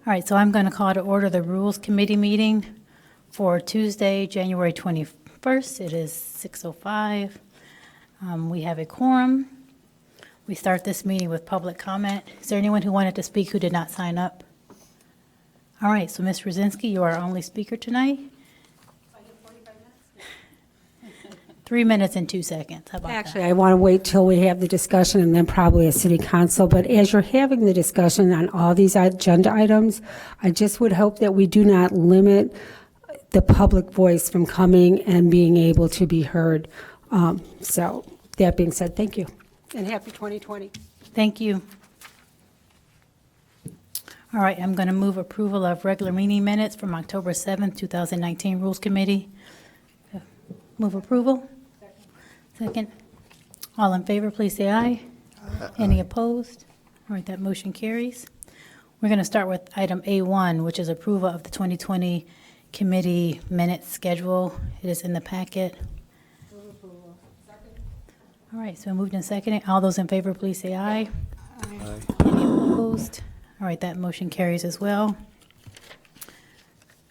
All right, so I'm going to call to order the Rules Committee meeting for Tuesday, January 21st. It is 6:05. We have a quorum. We start this meeting with public comment. Is there anyone who wanted to speak who did not sign up? All right, so Ms. Rosinski, you are our only speaker tonight. 3 minutes and 2 seconds. How about Actually, that? I want to wait till we have the discussion and then probably a city council. But as you're having the discussion on all these agenda items, I just would hope that we do not limit the public voice from coming and being able to be heard. So that being said, thank you. And happy 2020. Thank you. All right, I'm going to move approval of regular meeting minutes from October 7th, 2019 Rules Committee. Move approval? Second. All in favor, please say aye. Any opposed? All right, that motion carries. We're going to start with item A1, which is approval of the 2020 committee minutes schedule. It is in the packet. All right, so moved and seconded. All those in favor, please say aye. Aye. Any opposed? All right, that motion carries as well.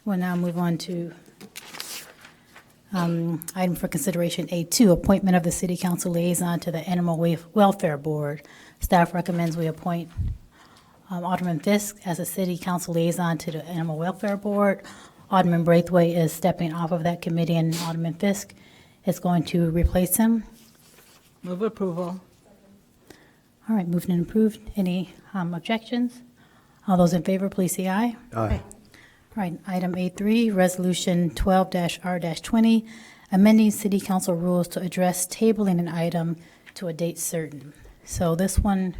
We'll now move on to item for consideration A2, appointment of the City Council liaison to the Animal Welfare Board. Staff recommends we appoint Alderman Fisk as a City Council liaison to the Animal Welfare Board. Alderman Braithwaite is stepping off of that committee, and Alderman Fisk is going to replace him. Move approval. All right, moved and approved. Any objections? All those in favor, please say aye. Aye. All right, item A3, Resolution 12-R-20, amending City Council rules to address tabling an item to a date certain. So this one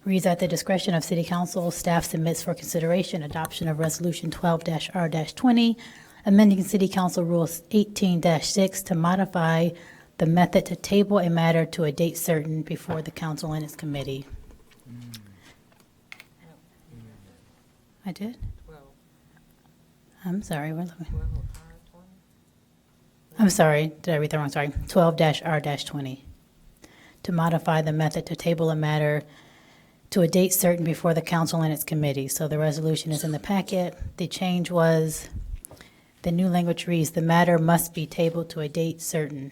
reads, at the discretion of City Council, staff submits for consideration adoption of Resolution 12-R-20, amending City Council Rules 18-6 to modify the method to table a matter to a date certain before the council and its committee. I did? I'm sorry. I'm sorry. Did I read that wrong? Sorry. 12-R-20. To modify the method to table a matter to a date certain before the council and its committee. So the resolution is in the packet. The change was, the new language reads, the matter must be tabled to a date certain.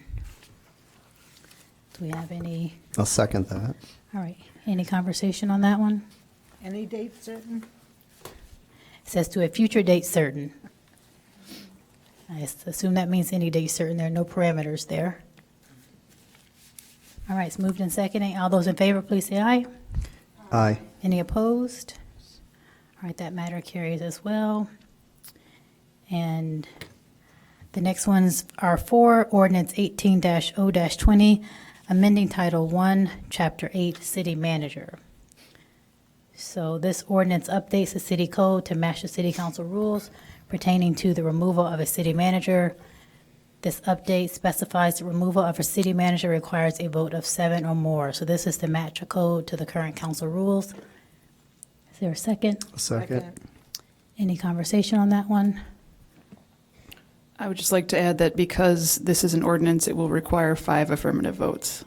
Do we have any? I'll second that. All right. Any conversation on that one? Any date certain? It says to a future date certain. I assume that means any date certain. There are no parameters there. All right, it's moved and seconded. All those in favor, please say aye. Aye. Any opposed? All right, that matter carries as well. And the next ones are for Ordinance 18-0-20, amending Title I, Chapter 8, City Manager. So this ordinance updates the city code to match the city council rules pertaining to the removal of a city manager. This update specifies the removal of a city manager requires a vote of 7 or more. So this is to match a code to the current council rules. Is there a second? Second. Any conversation on that one? I would just like to add that because this is an ordinance, it will require 5 affirmative votes.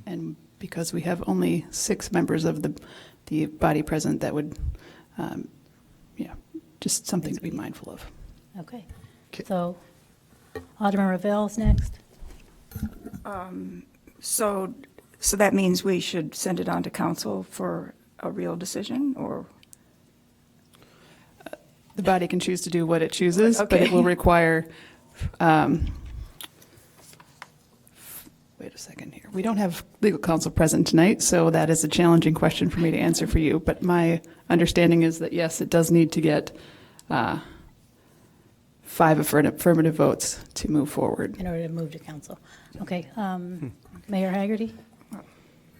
And because we have only 6 members of the body present, that would, just something to be mindful of. Okay. So Alderman Ravel is next. So that means we should send it on to council for a real decision, or? The body can choose to do what it chooses, but Okay. it will require, wait a second here. We don't have legal counsel present tonight, so that is a challenging question for me to answer for you. But my understanding is that, yes, it does need to get 5 affirmative votes to move forward. In order to move to council. Okay, Mayor Haggerty?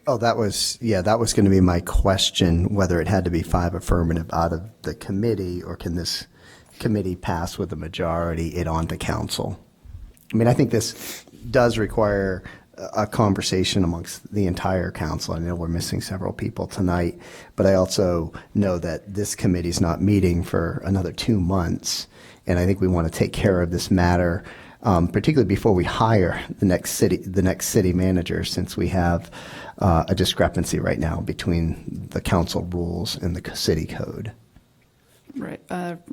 Oh, that was going to be my question, whether it had to be 5 affirmative out of the committee, or can this committee pass with a majority it on to council? I mean, I think this does require a conversation amongst the entire council. I know we're missing several people tonight, but I also know that this committee's not meeting for another 2 months, and I think we want to take care of this matter particularly before we hire the next city manager, since we have a discrepancy right now between the council rules and the city code. Right,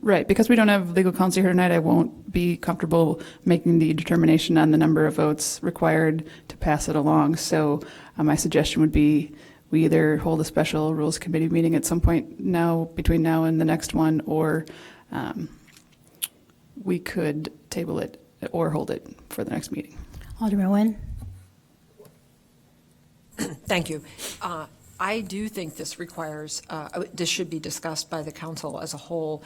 right. Because we don't have legal counsel here tonight, I won't be comfortable making the determination on the number of votes required to pass it along. So my suggestion would be we either hold a special rules committee meeting at some point now, between now and the next one, or we could table it or hold it for the next meeting. Alderman Nguyen? Thank you. I do think this requires, this should be discussed by the council as a whole.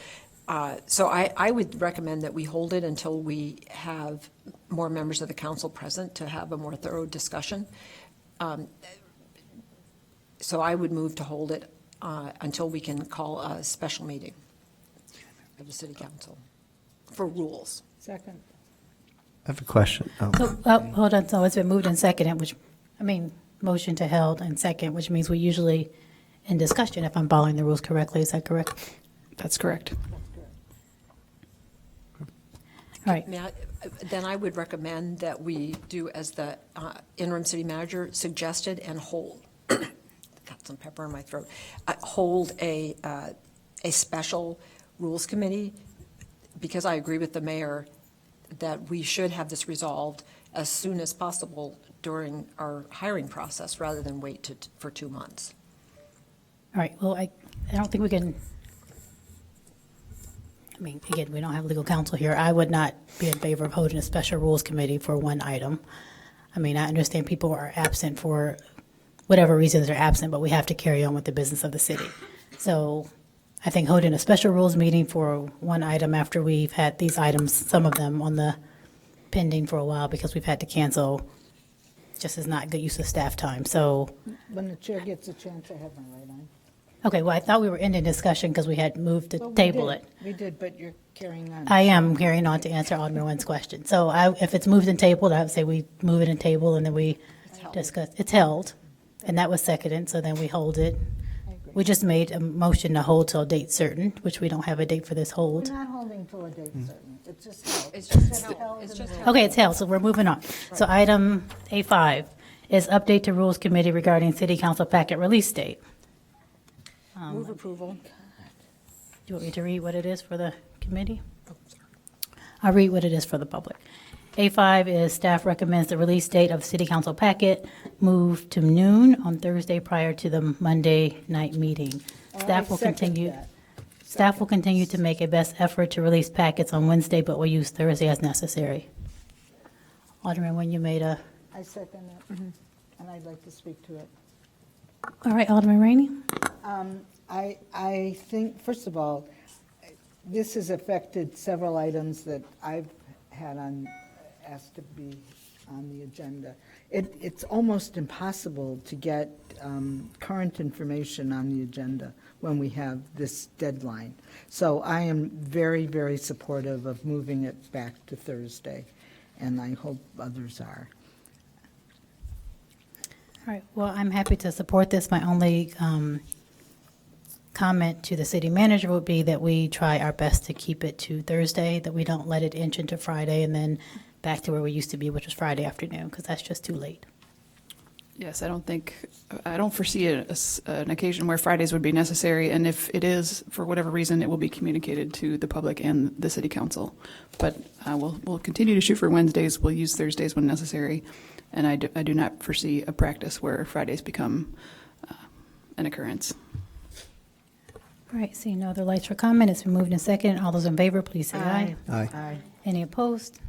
So I would recommend that we hold it until we have more members of the council present to have a more thorough discussion. So I would move to hold it until we can call a special meeting of the city council for rules. Second. I have a question. Oh. So, hold on, so it's been moved and seconded, motion to held and second, which means we usually in discussion, if I'm following the rules correctly. Is that correct? That's correct. All right. Then I would recommend that we do as the interim city manager suggested and hold, got some pepper in my throat, hold a special rules committee, because I agree with the mayor that we should have this resolved as soon as possible during our hiring process, rather than wait for 2 months. All right, well, I don't think we can, again, we don't have legal counsel here. I would not be in favor of holding a special rules committee for one item. I understand people are absent for whatever reasons they're absent, but we have to carry on with the business of the city. So I think holding a special rules meeting for one item after we've had these items, some of them on the pending for a while because we've had to cancel, just is not good use of staff time. So, When the chair gets a chance, I have my light on. okay, well, I thought we were ending discussion because we had moved to Well, we table did. it. We did, but you're carrying on. I am carrying on to answer Alderman Nguyen's question. So if it's moved and tabled, I would say we move it and table, and then we discuss. It's held, and that was seconded, so then we hold it. We just made a motion to hold till a date certain, which we don't have a date for this We're hold. not holding till a date certain. It's just held. It's just held it's and just held. Okay, it's held, so we're moving on. So item A5 is update to Rules Committee regarding City Council packet release date. Move approval. Do you want me to read what it is for the committee? I'll read what it is for the public. A5 is staff recommends the release date of City Council packet move to noon on Thursday prior to the Monday night meeting. Staff will continue. Staff will continue to make a best effort to release packets on Wednesday, but will use Thursday as necessary. Alderman, when you made a, I second it, and I'd like to speak to it. all right, Alderman Rainey? I think, first of all, this has affected several items that I've had asked to be on the agenda. It's almost impossible to get current information on the agenda when we have this deadline. So I am very, very supportive of moving it back to Thursday, and I hope others are. All right, well, I'm happy to support this. My only comment to the city manager would be that we try our best to keep it to Thursday, that we don't let it inch into Friday and then back to where we used to be, which was Friday afternoon, because that's just too late. Yes, I don't foresee an occasion where Fridays would be necessary, and if it is, for whatever reason, it will be communicated to the public and the city council. But we'll continue to shoot for Wednesdays, we'll use Thursdays when necessary, and I do not foresee a practice where Fridays become an occurrence. All right, seeing no other lights for comment, it's been moved and second. All those in favor, please say aye. Aye. Any opposed?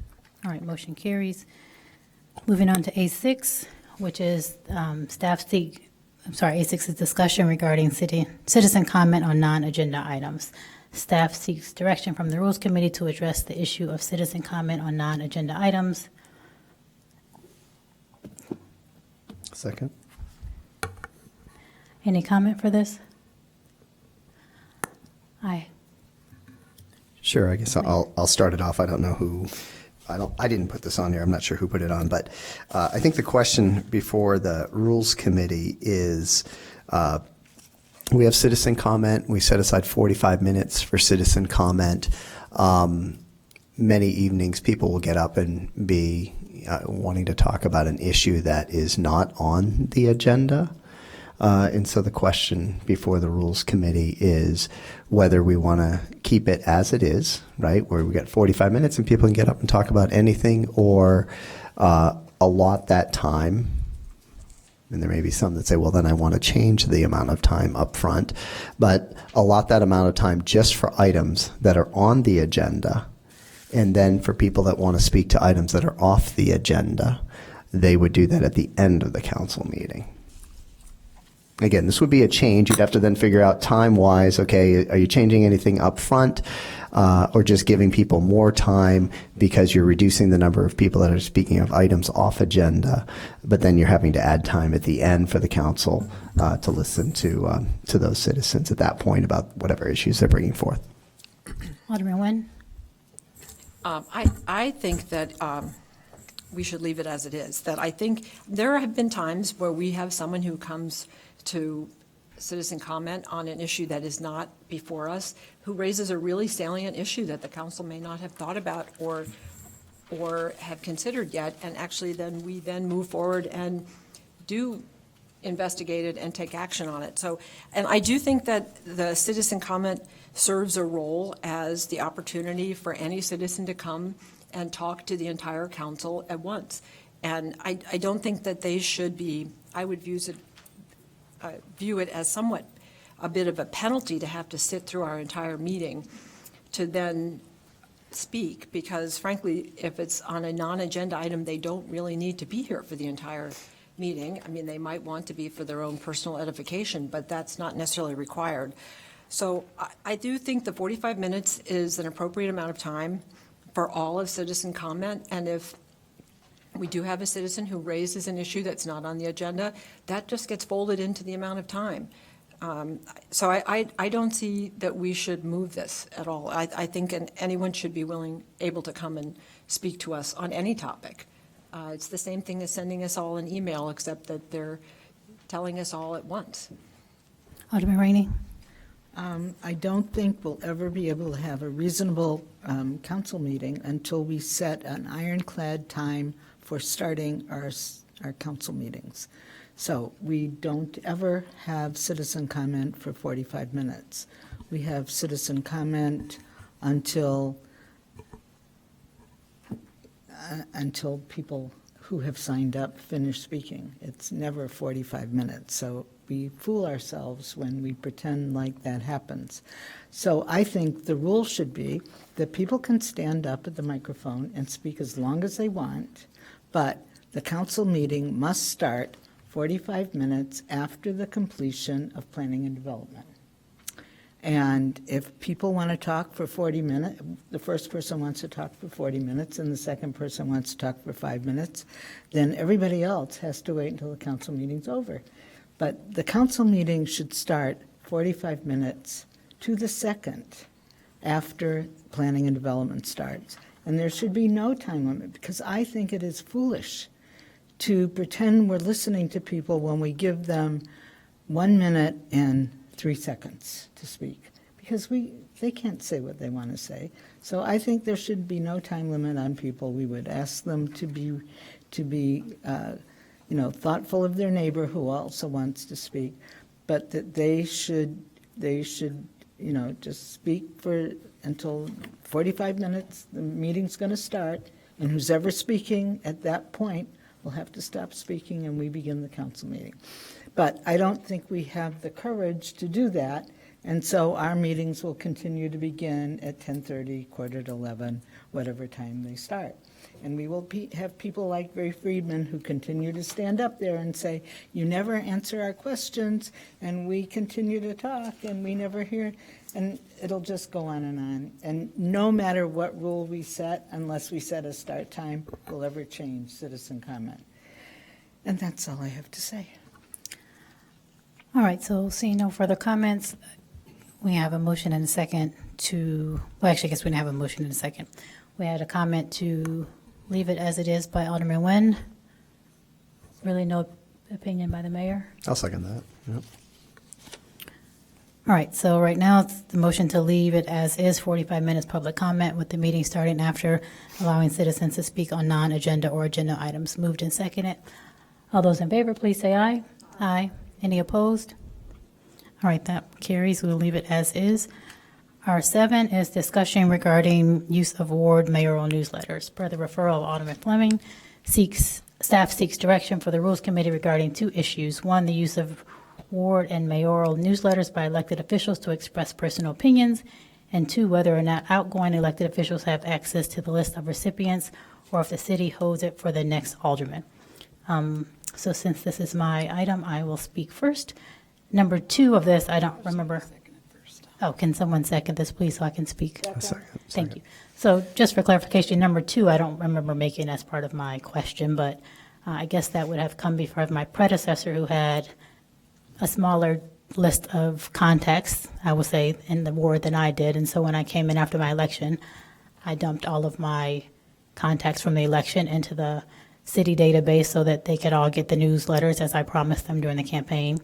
All right, motion carries. Moving on to A6, which is A6 is discussion regarding citizen comment on non-agenda items. Staff seeks direction from the Rules Committee to address the issue of citizen comment on non-agenda items. Second. Any comment for this? Aye. Sure, I guess I'll start it off. I don't know who, I didn't put this on here. I'm not sure who put it on, but I think the question before the Rules Committee is, we have citizen comment. We set aside 45 minutes for citizen comment. many evenings people will get up and be wanting to talk about an issue that is not on the agenda. And so the question before the Rules Committee is whether we want to keep it as it is, right, where we got 45 minutes and people can get up and talk about anything, or allot that time. And there may be some that say, well, then I want to change the amount of time up front, but allot that amount of time just for items that are on the agenda. And then for people that want to speak to items that are off the agenda, they would do that at the end of the council meeting. Again, this would be a change. You'd have to then figure out time-wise, okay, are you changing anything up front, or just giving people more time because you're reducing the number of people that are speaking of items off agenda, but then you're having to add time at the end for the council to listen to those citizens at that point about whatever issues they're bringing forth. Alderman Nguyen? I think that we should leave it as it is. That I think there have been times where we have someone who comes to citizen comment on an issue that is not before us, who raises a really salient issue that the council may not have thought about or have considered yet, and actually then we move forward and do investigate it and take action on it. So, and I do think that the citizen comment serves a role as the opportunity for any citizen to come and talk to the entire council at once. And I don't think that they should be, I would view it as somewhat a bit of a penalty to have to sit through our entire meeting to then speak, because frankly, if it's on a non-agenda item, they don't really need to be here for the entire meeting. I mean, they might want to be for their own personal edification, but that's not necessarily required. So I do think the 45 minutes is an appropriate amount of time for all of citizen comment, and if we do have a citizen who raises an issue that's not on the agenda, that just gets folded into the amount of time. So I don't see that we should move this at all. I think anyone should be able to come and speak to us on any topic. It's the same thing as sending us all an email, except that they're telling us all at once. Alderman Rainey? I don't think we'll ever be able to have a reasonable council meeting until we set an ironclad time for starting our council meetings. So we don't ever have citizen comment for 45 minutes. We have citizen comment until people who have signed up finish speaking. It's never 45 minutes. So we fool ourselves when we pretend like that happens. So I think the rule should be that people can stand up at the microphone and speak as long as they want, but the council meeting must start 45 minutes after the completion of planning and development. And if people want to talk for 40 minutes, the first person wants to talk for 40 minutes and the second person wants to talk for 5 minutes, then everybody else has to wait until the council meeting's over. But the council meeting should start 45 minutes to the second after planning and development starts. And there should be no time limit, because I think it is foolish to pretend we're listening to people when we give them 1 minute and 3 seconds to speak, because they can't say what they want to say. So I think there should be no time limit on people. We would ask them to be thoughtful of their neighbor who also wants to speak, but that they should just speak for until 45 minutes. The meeting's going to start, and who's ever speaking at that point will have to stop speaking, and we begin the council meeting. But I don't think we have the courage to do that, and so our meetings will continue to begin at 10:30, 10:45, whatever time they start. And we will have people like Ray Friedman who continue to stand up there and say, you never answer our questions, and we continue to talk, and we never hear, and it'll just go on. And no matter what rule we set, unless we set a start time, will ever change citizen comment. And that's all I have to say. All right, so seeing no further comments, we have a motion and a second I guess we didn't have a motion and a second. We had a comment to leave it as it is by Alderman Nguyen. Really no opinion by the mayor. I'll second that. Yep. All right, so right now, it's the motion to leave it as is, 45 minutes public comment, with the meeting starting after, allowing citizens to speak on non-agenda or agenda items. Moved and seconded. All those in favor, please say aye. Aye. Any opposed? All right, that carries. We'll leave it as is. R7 is discussion regarding use of ward mayoral newsletters. Per the referral of Alderman Fleming, staff seeks direction for the Rules Committee regarding two issues. One, the use of ward and mayoral newsletters by elected officials to express personal opinions, and two, whether or not outgoing elected officials have access to the list of recipients or if the city holds it for the next alderman. So since this is my item, I will speak first. Number 2 of this, I don't remember. Oh, can someone second this, please, so I can speak? Thank you. So just for clarification, number 2, I don't remember making as part of my question, but I guess that would have come before my predecessor, who had a smaller list of contacts, I would say, in the ward than I did. And so when I came in after my election, I dumped all of my contacts from the election into the city database so that they could all get the newsletters as I promised them during the campaign.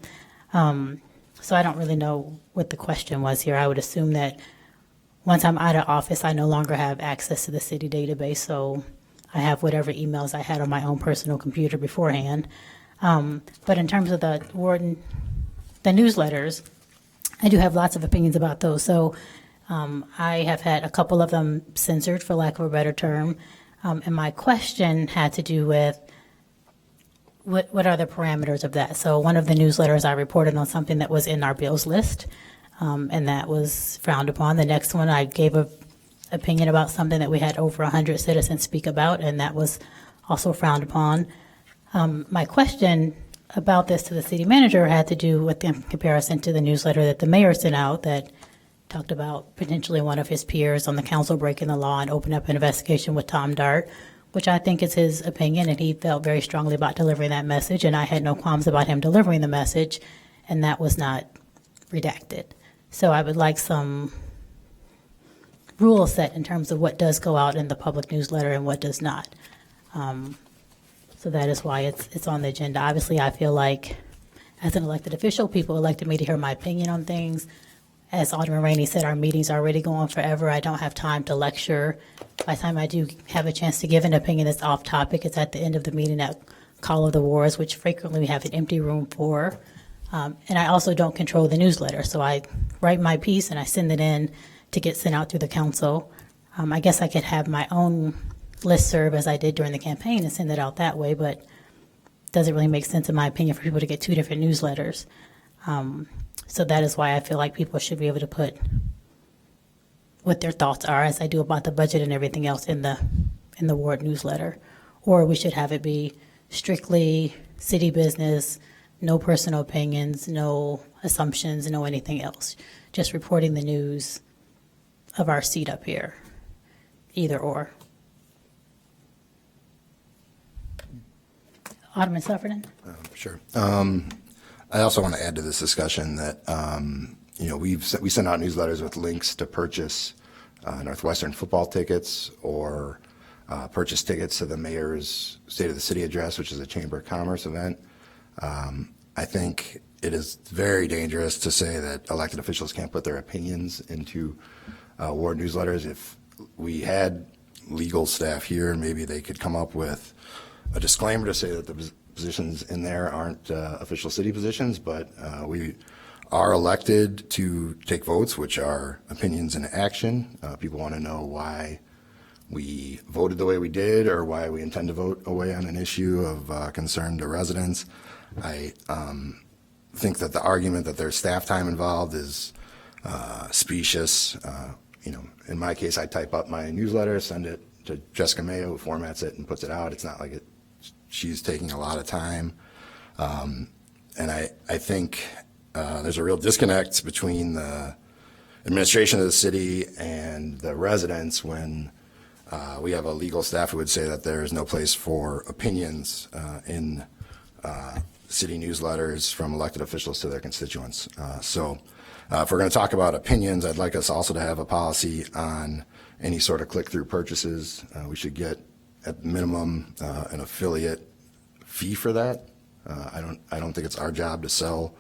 So I don't really know what the question was here. I would assume that once I'm out of office, I no longer have access to the city database, so I have whatever emails I had on my own personal computer beforehand. But in terms of the newsletters, I do have lots of opinions about those. So I have had a couple of them censored, for lack of a better term. And my question had to do with what are the parameters of that? So one of the newsletters, I reported on something that was in our bills list, and that was frowned upon. The next one, I gave an opinion about something that we had over 100 citizens speak about, and that was also frowned upon. My question about this to the city manager had to do with the comparison to the newsletter that the mayor sent out that talked about potentially one of his peers on the council breaking the law and open up an investigation with Tom Dart, which I think is his opinion, and he felt very strongly about delivering that message, and I had no qualms about him delivering the message, and that was not redacted. So I would like some rules set in terms of what does go out in the public newsletter and what does not. So that is why it's on the agenda. Obviously, I feel like as an elected official, people elected me to hear my opinion on things. As Alderman Rainey said, our meetings are already going forever. I don't have time to lecture. By the time I do have a chance to give an opinion that's off topic, it's at the end of the meeting at Call of the Wars, which frequently we have an empty room for. And I also don't control the newsletter. So I write my piece and I send it in to get sent out through the council. I guess I could have my own listserv as I did during the campaign and send it out that way, but it doesn't really make sense, in my opinion, for people to get 2 different newsletters. So that is why I feel like people should be able to put what their thoughts are, as I do about the budget and everything else, in the ward newsletter. Or we should have it be strictly city business, no personal opinions, no assumptions, no anything else. Just reporting the news of our seat up here, either or. Alderman Sufferton? Sure. I also want to add to this discussion that, we send out newsletters with links to purchase Northwestern football tickets or purchase tickets to the mayor's State of the City address, which is a Chamber of Commerce event. I think it is very dangerous to say that elected officials can't put their opinions into ward newsletters. If we had legal staff here, maybe they could come up with a disclaimer to say that the positions in there aren't official city positions, but we are elected to take votes, which are opinions in action. People want to know why we voted the way we did or why we intend to vote away on an issue of concern to residents. I think that the argument that there's staff time involved is specious. In my case, I type up my newsletter, send it to Jessica Mayo, who formats it and puts it out. It's not like she's taking a lot of time. And I think there's a real disconnect between the administration of the city and the residents when we have a legal staff who would say that there is no place for opinions in city newsletters from elected officials to their constituents. So if we're going to talk about opinions, I'd like us also to have a policy on any sort of click-through purchases. We should get, at minimum, an affiliate fee for that. I don't think it's our job to sell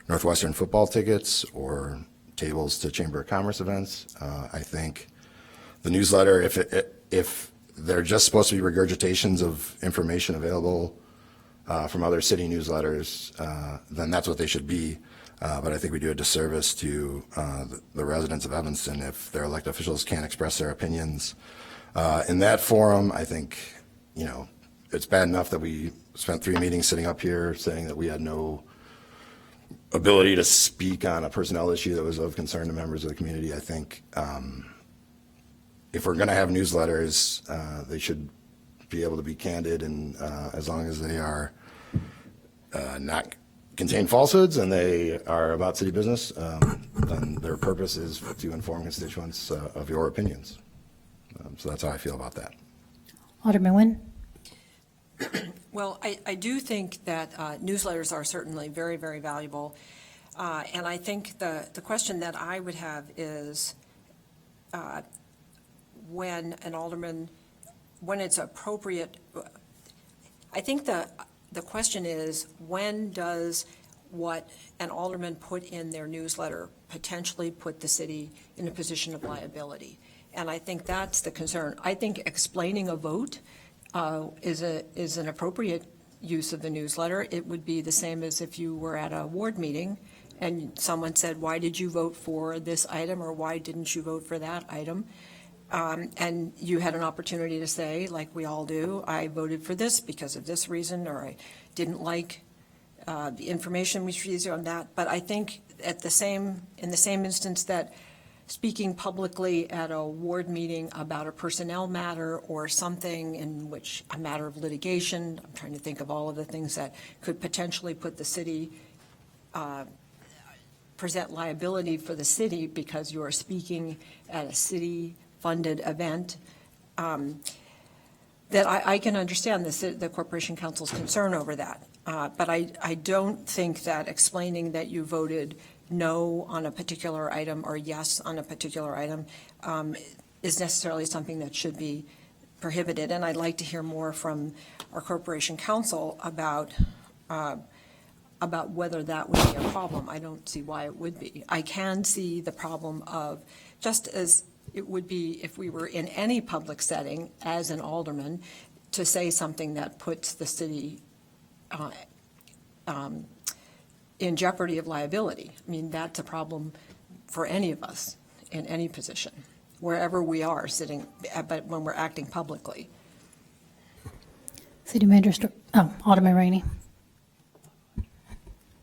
Northwestern football tickets or tables to Chamber of Commerce events. I think the newsletter, if they're just supposed to be regurgitations of information available from other city newsletters, then that's what they should be. But I think we do a disservice to the residents of Evanston if their elected officials can't express their opinions in that forum. I think, it's bad enough that we spent 3 meetings sitting up here saying that we had no ability to speak on a personnel issue that was of concern to members of the community. I think if we're going to have newsletters, they should be able to be candid, and as long as they are not contain falsehoods and they are about city business, then their purpose is to inform constituents of your opinions. So that's how I feel about that. Alderman Nguyen? Well, I do think that newsletters are certainly very, very valuable. And I think the question that I would have is when an alderman, when it's appropriate, I think the question is, when does what an alderman put in their newsletter potentially put the city in a position of liability? And I think that's the concern. I think explaining a vote is an appropriate use of the newsletter. It would be the same as if you were at a ward meeting and someone said, why did you vote for this item, or why didn't you vote for that item? And you had an opportunity to say, like we all do, I voted for this because of this reason, or I didn't like the information we received on that. But I think in the same instance that speaking publicly at a ward meeting about a personnel matter or something in which a matter of litigation, I'm trying to think of all of the things that could potentially put the city, present liability for the city because you are speaking at a city-funded event, that I can understand the Corporation Council's concern over that. But I don't think that explaining that you voted no on a particular item or yes on a particular item is necessarily something that should be prohibited. And I'd like to hear more from our Corporation Council about whether that would be a problem. I don't see why it would be. I can see the problem of, just as it would be if we were in any public setting as an alderman, to say something that puts the city in jeopardy of liability. I mean, that's a problem for any of us in any position, wherever we are sitting, but when we're acting publicly. City Manager, Alderman Rainey.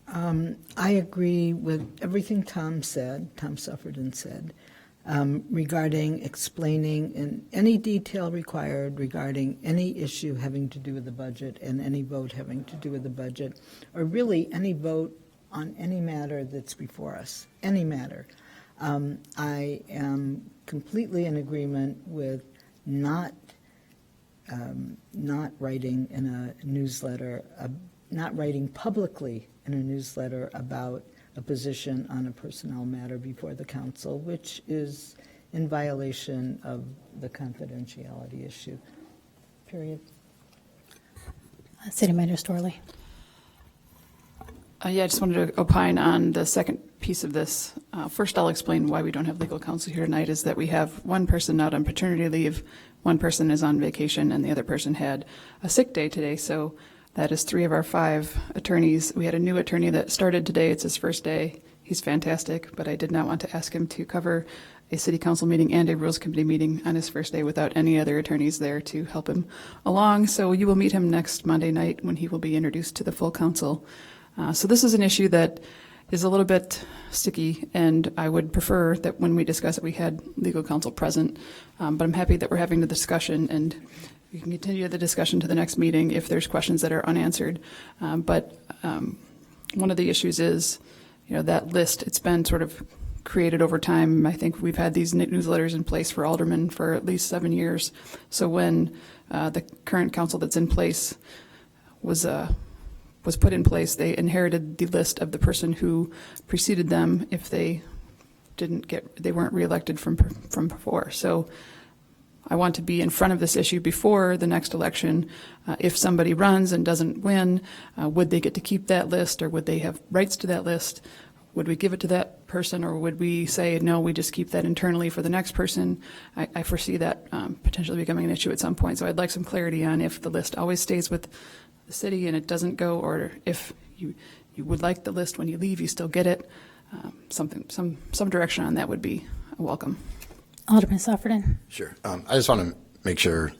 I agree with everything Tom Suffredin said, regarding explaining in any detail required regarding any issue having to do with the budget and any vote having to do with the budget, or really any vote on any matter that's before us, any matter. I am completely in agreement with not writing in a newsletter, not writing publicly in a newsletter about a position on a personnel matter before the council, which is in violation of the confidentiality issue, period. City Manager Storley. Yeah, I just wanted to opine on the second piece of this. First, I'll explain why we don't have legal counsel here tonight, is that we have one person out on paternity leave, one person is on vacation, and the other person had a sick day today. So that is 3 of our 5 attorneys. We had a new attorney that started today. It's his first day. He's fantastic, but I did not want to ask him to cover a city council meeting and a rules committee meeting on his first day without any other attorneys there to help him along. So you will meet him next Monday night when he will be introduced to the full council. So this is an issue that is a little bit sticky, and I would prefer that when we discuss it, we had legal counsel present. But I'm happy that we're having the discussion, and we can continue the discussion to the next meeting if there's questions that are unanswered. But one of the issues is, that list, it's been sort of created over time. I think we've had these newsletters in place for aldermen for at least 7 years. So when the current council that's in place was put in place, they inherited the list of the person who preceded them if they weren't reelected from before. So I want to be in front of this issue before the next election. If somebody runs and doesn't win, would they get to keep that list, or would they have rights to that list? Would we give it to that person, or would we say, no, we just keep that internally for the next person? I foresee that potentially becoming an issue at some point. So I'd like some clarity on if the list always stays with the city and it doesn't go, or if you would like the list when you leave, you still get it. Some direction on that would be welcome. Alderman Sufferton. Sure. I just want to make sure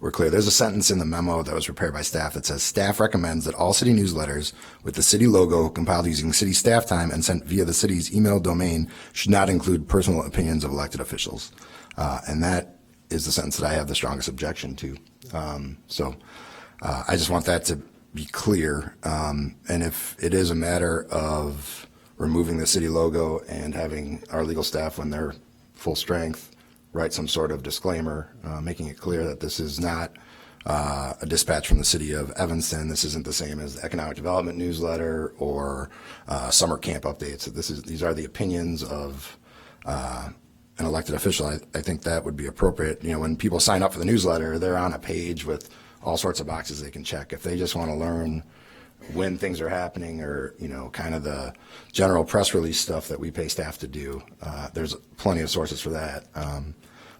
we're clear. There's a sentence in the memo that was prepared by staff that says, staff recommends that all city newsletters with the city logo compiled using city staff time and sent via the city's email domain should not include personal opinions of elected officials. And that is the sentence that I have the strongest objection to. So I just want that to be clear. And if it is a matter of removing the city logo and having our legal staff, when they're full strength, write some sort of disclaimer, making it clear that this is not a dispatch from the city of Evanston. This isn't the same as the economic development newsletter or summer camp updates. These are the opinions of an elected official. I think that would be appropriate. You know, when people sign up for the newsletter, they're on a page with all sorts of boxes they can check. If they just want to learn when things are happening, or, you know, kind of the general press release stuff that we pay staff to do, there's plenty of sources for that.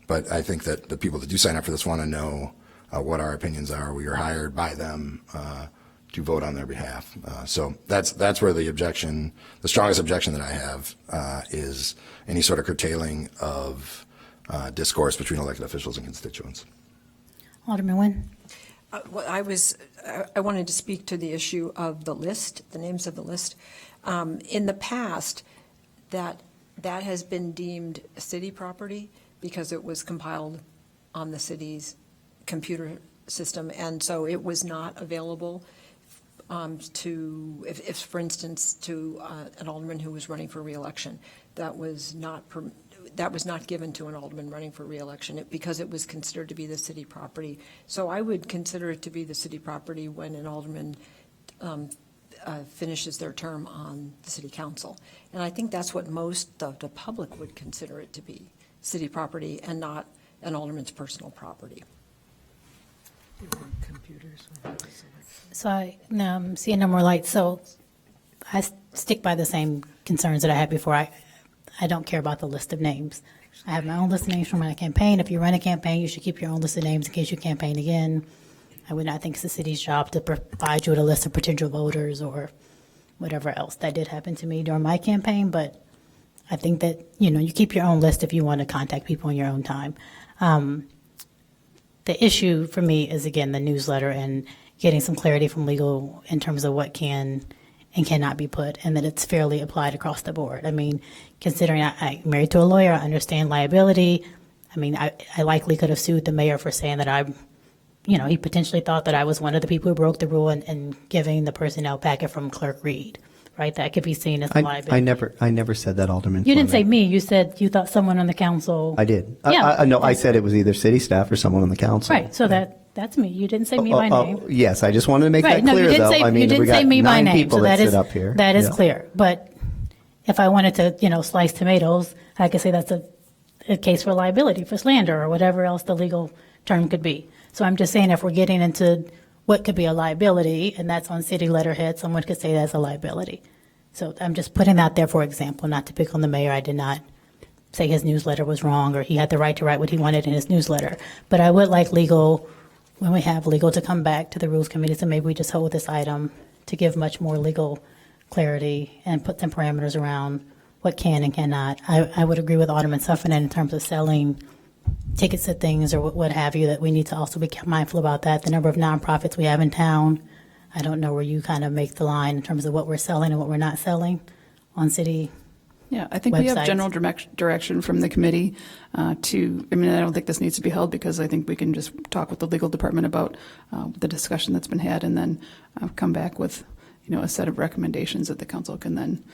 But I think that the people that do sign up for this want to know what our opinions are. We are hired by them to vote on their behalf. So that's where the strongest objection that I have is any sort of curtailing of discourse between elected officials and constituents. Alderman Nguyen. Well, I wanted to speak to the issue of the list, the names of the list. In the past, that has been deemed city property because it was compiled on the city's computer system, and so it was not available if for instance, to an alderman who was running for re-election. That was not given to an alderman running for re-election because it was considered to be the city property. So I would consider it to be the city property when an alderman finishes their term on the city council. And I think that's what most of the public would consider it to be, city property and not an alderman's personal property. So I'm seeing no more lights. So I stick by the same concerns that I had before. I don't care about the list of names. I have my own list of names from my campaign. If you run a campaign, you should keep your own list of names in case you campaign again. I would not think it's the city's job to provide you with a list of potential voters or whatever else. That did happen to me during my campaign, but I think that, you keep your own list if you want to contact people in your own time. The issue for me is, again, the newsletter and getting some clarity from legal in terms of what can and cannot be put, and that it's fairly applied across the board. I mean, considering I'm married to a lawyer, I understand liability. I mean, I likely could have sued the mayor for saying that he potentially thought that I was one of the people who broke the rule and giving the personnel packet from Clerk Reed, right? That could be seen as a liability. I never said that, Alderman. You didn't say Fleming. me. You said you thought someone on the council. I did. Yeah. No, I said it was either city staff or someone on the council. Right. So that's me. You didn't say me by name. Yes, I just wanted to make Right. that No, clear, you didn't though. say I mean, you didn't we say got me by 9 name. people So that that sit is up here. that is Yeah. clear. But if I wanted to, slice tomatoes, I could say that's a case for liability, for slander, or whatever else the legal term could be. So I'm just saying, if we're getting into what could be a liability, and that's on city letterhead, someone could say that's a liability. So I'm just putting that there for example, not to pick on the mayor. I did not say his newsletter was wrong or he had the right to write what he wanted in his newsletter. But I would like legal, when we have legal, to come back to the Rules Committee, so maybe we just hold this item to give much more legal clarity and put some parameters around what can and cannot. I would agree with Alderman Sufferton in terms of selling tickets to things or what have you, that we need to also be mindful about that. The number of nonprofits we have in town, I don't know where you kind of make the line in terms of what we're selling and what we're not selling on city. Yeah, I think we have Websites. general direction from the committee I don't think this needs to be held because I think we can just talk with the legal department about the discussion that's been had and then come back with, a set of recommendations that the council can then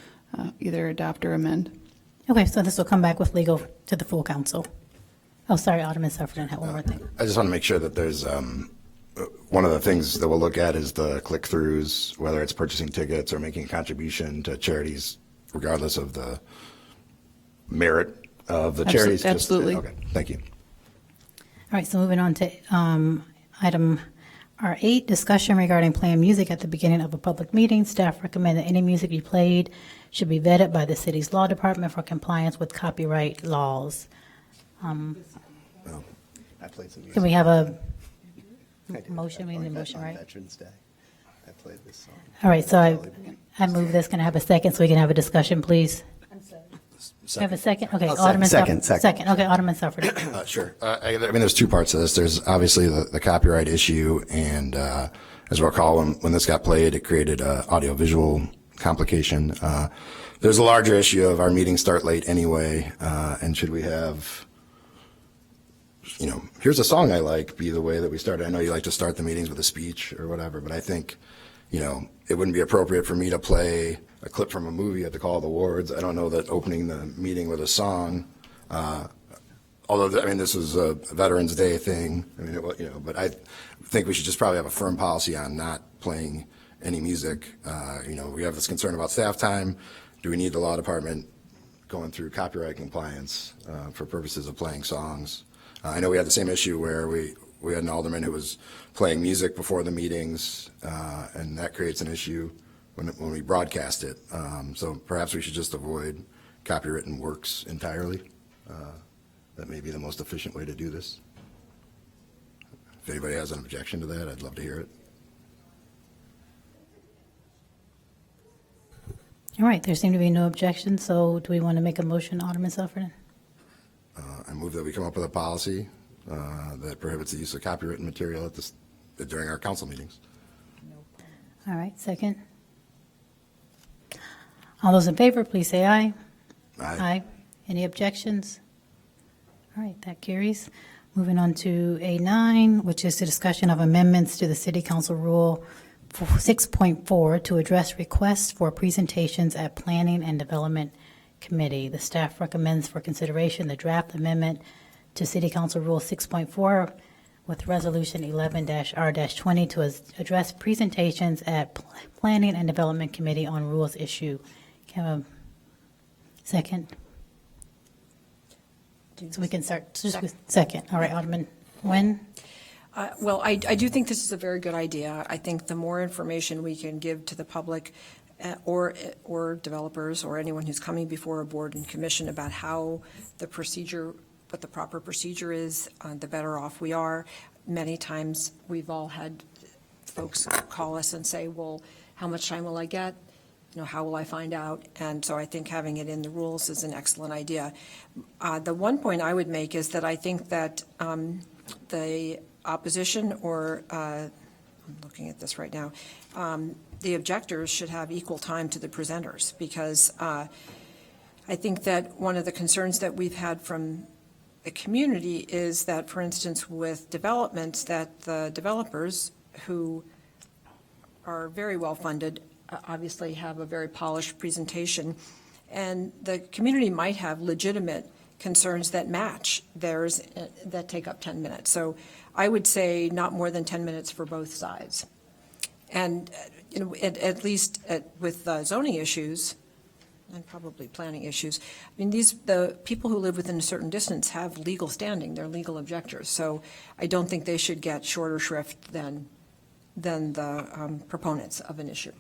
either adopt or amend. Okay, so this will come back with legal to the full council. Oh, sorry, Alderman Sufferton had one more thing. I just want to make sure that there's one of the things that we'll look at is the click-throughs, whether it's purchasing tickets or making a contribution to charities, regardless of the merit of the charities. Absolutely. Okay, thank you. right, so moving on to item R8, discussion regarding playing music at the beginning of a public meeting. Staff recommend that any music be played should be vetted by the city's law department for compliance with copyright laws. I played some music. Can we have a I did. motion? We need a motion, On right? Veterans Day, I played this song. All right, so I move this. Can I have a second so we can have a discussion, please? Have a second? Okay, Oh, Alderman second, Suffolk. second. Okay, Alderman Suffolk. Sure. I mean, there's two parts to this. There's obviously the copyright issue, and as I recall, when this got played, it created a audiovisual complication. There's a larger issue of our meetings start late anyway, and should we have, here's a song I like, be the way that we started. I know you like to start the meetings with a speech or whatever, but I think, it wouldn't be appropriate for me to play a clip from a movie at the Call of the Awards. I don't know that opening the meeting with a song, although, I mean, this was a Veterans Day thing. I mean, but I think we should just probably have a firm policy on not playing any music. We have this concern about staff time. Do we need the law department going through copyright compliance for purposes of playing songs? I know we had the same issue where we had an alderman who was playing music before the meetings, and that creates an issue when we broadcast it. So perhaps we should just avoid copywritten works entirely. That may be the most efficient way to do this. If anybody has an objection to that, I'd love to hear it. All right, there seem to be no objections, so do we want to make a motion, Alderman Suffolk? I move that we come up with a policy that prohibits the use of copywritten material during our council meetings. All right, second. All those in favor, please say aye. Aye. Any objections? All right, that carries. Moving on to A9, which is the discussion of amendments to the City Council Rule 6.4 to address requests for presentations at Planning and Development Committee. The staff recommends for consideration the draft amendment to City Council Rule 6.4 with Resolution 11-R-20 to address presentations at Planning and Development Committee on rules issue. Can I have a second? So we can start, just with second. All right, Alderman Nguyen? Well, I do think this is a very good idea. I think the more information we can give to the public or developers or anyone who's coming before a board and commission about how the procedure, what the proper procedure is, the better off we are. Many times, we've all had folks call us and say, well, how much time will I get? How will I find out? And so I think having it in the rules is an excellent idea. The one point I would make is that I think that the opposition or, I'm looking at this right now, the objectors should have equal time to the presenters, because I think that one of the concerns that we've had from the community is that, for instance, with developments, that the developers who are very well funded obviously have a very polished presentation, and the community might have legitimate concerns that match theirs that take up 10 minutes. So I would say not more than 10 minutes for both sides. And at least with zoning issues and probably planning issues, I mean, the people who live within a certain distance have legal standing. They're legal objectors. So I don't think they should get shorter shrift than the proponents of an issue.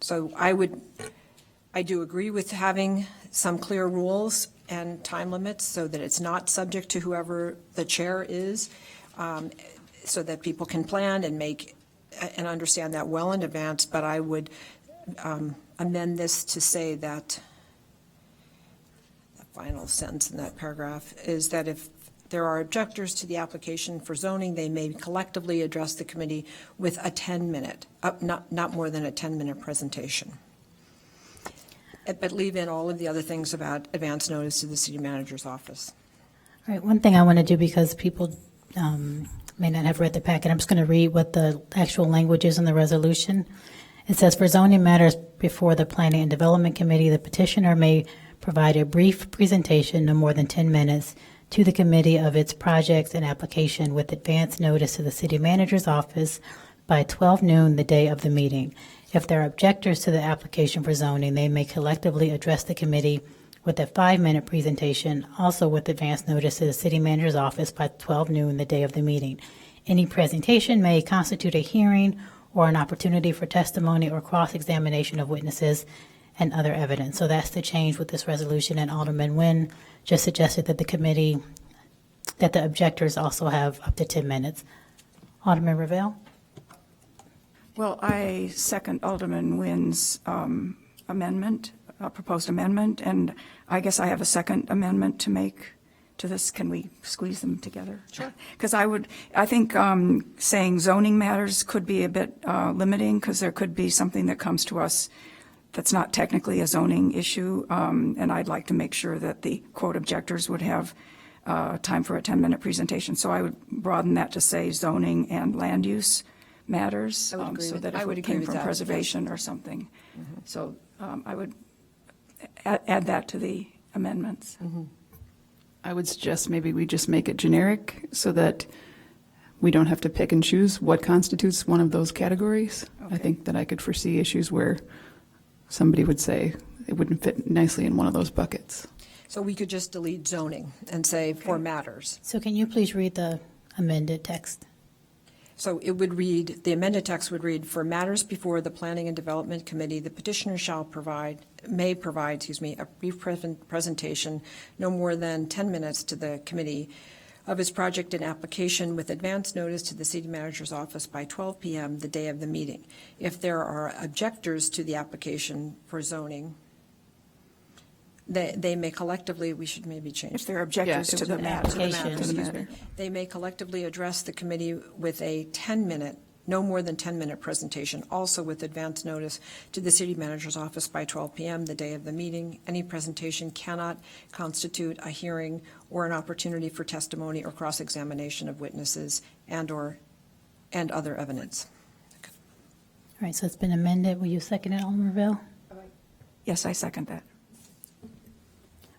So I do agree with having some clear rules and time limits so that it's not subject to whoever the chair is, so that people can plan and make and understand that well in advance. But I would amend this to say that the final sentence in that paragraph is that if there are objectors to the application for zoning, they may collectively address the committee with a 10-minute, not more than a 10-minute presentation. But leave in all of the other things about advance notice to the city manager's office. All right, one thing I want to do, because people may not have read the packet, I'm just going to read what the actual language is in the resolution. It says, for zoning matters before the Planning and Development Committee, the petitioner may provide a brief presentation, no more than 10 minutes, to the committee of its projects and application with advance notice to the city manager's office by 12 noon the day of the meeting. If there are objectors to the application for zoning, they may collectively address the committee with a 5-minute presentation, also with advance notice to the city manager's office by 12 noon the day of the meeting. Any presentation may constitute a hearing or an opportunity for testimony or cross-examination of witnesses and other evidence. So that's the change with this resolution, and Alderman Nguyen just suggested that the objectors also have up to 10 minutes. Alderman Ravel? Well, I second Alderman Nguyen's amendment, proposed amendment, and I guess I have a second amendment to make to this. Can we squeeze them together? Sure. Because I think saying zoning matters could be a bit limiting, because there could be something that comes to us that's not technically a zoning issue, and I'd like to make sure that the quote objectors would have time for a 10-minute presentation. So I would broaden that to say zoning and land use matters, I would agree so with- that I if would it agree came with from that, yes. preservation or something. So I would add that to the amendments. I would suggest maybe we just make it generic so that we don't have to pick and choose what constitutes one of those categories. I Okay. think that I could foresee issues where somebody would say it wouldn't fit nicely in one of those buckets. So we could just delete zoning and say for matters. So can you please read the amended text? So it would read, the amended text would read, for matters before the Planning and Development Committee, the petitioner may provide, a brief presentation, no more than 10 minutes to the committee of his project and application with advance notice to the city manager's office by 12 p.m. the day of the meeting. If there are objectors to the application for zoning, they may collectively, we should maybe change. If there are objectors Yeah, to the an matter. application. To the matter. They may collectively address the committee with a 10-minute, no more than 10-minute presentation, also with advance notice to the city manager's office by 12 p.m. the day of the meeting. Any presentation cannot constitute a hearing or an opportunity for testimony or cross-examination of witnesses and other evidence. All right, so it's been amended. Will you second it, Alderman Ravel? Yes, I second that.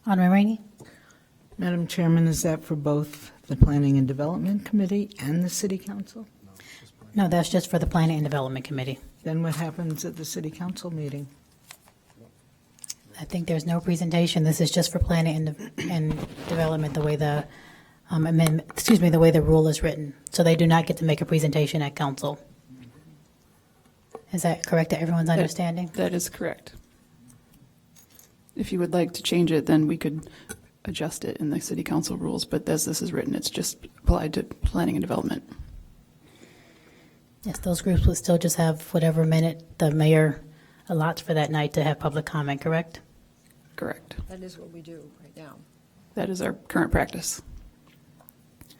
Alderman Rainey? Madam Chairman, is that for both the Planning and Development Committee and the City Council? No, that's just for the Planning and Development Committee. Then what happens at the City Council meeting? I think there's no presentation. This is just for planning and development, the way the the way the rule is written. So they do not get to make a presentation at council. Is that correct to everyone's understanding? That is correct. If you would like to change it, then we could adjust it in the city council rules, but as this is written, it's just applied to planning and development. Yes, those groups would still just have whatever minute the mayor allots for that night to have public comment, correct? Correct. That is what we do right now. That is our current practice.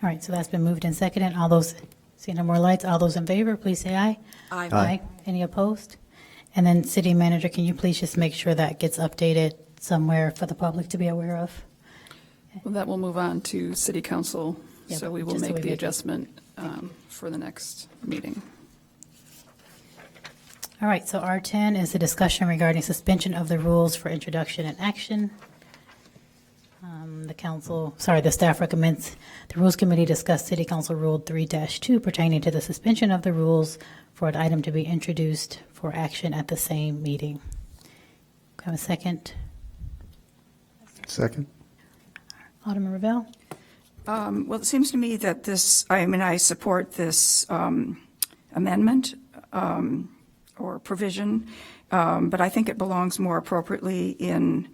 All right, so that's been moved and seconded. All those, see no more lights, all those in favor, please say aye. Aye. Aye. Any opposed? And then city manager, can you please just make sure that gets updated somewhere for the public to be aware of? Well, that will move on to city council, Yeah, so but we will just so make we the make it- adjustment for the next meeting. All right, so R10 is the discussion regarding suspension of the rules for introduction and action. The staff recommends the Rules Committee discuss City Council Rule 3-2 pertaining to the suspension of the rules for an item to be introduced for action at the same meeting. Can I have a second? Second? Alderman Ravel? Well, it seems to me that I support this amendment or provision, but I think it belongs more appropriately in,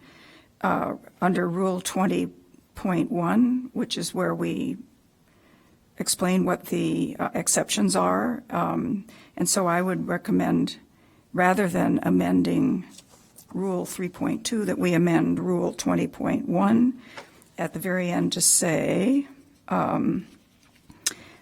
under Rule 20.1, which is where we explain what the exceptions are. And so I would recommend, rather than amending Rule 3.2, that we amend Rule 20.1 at the very end to say,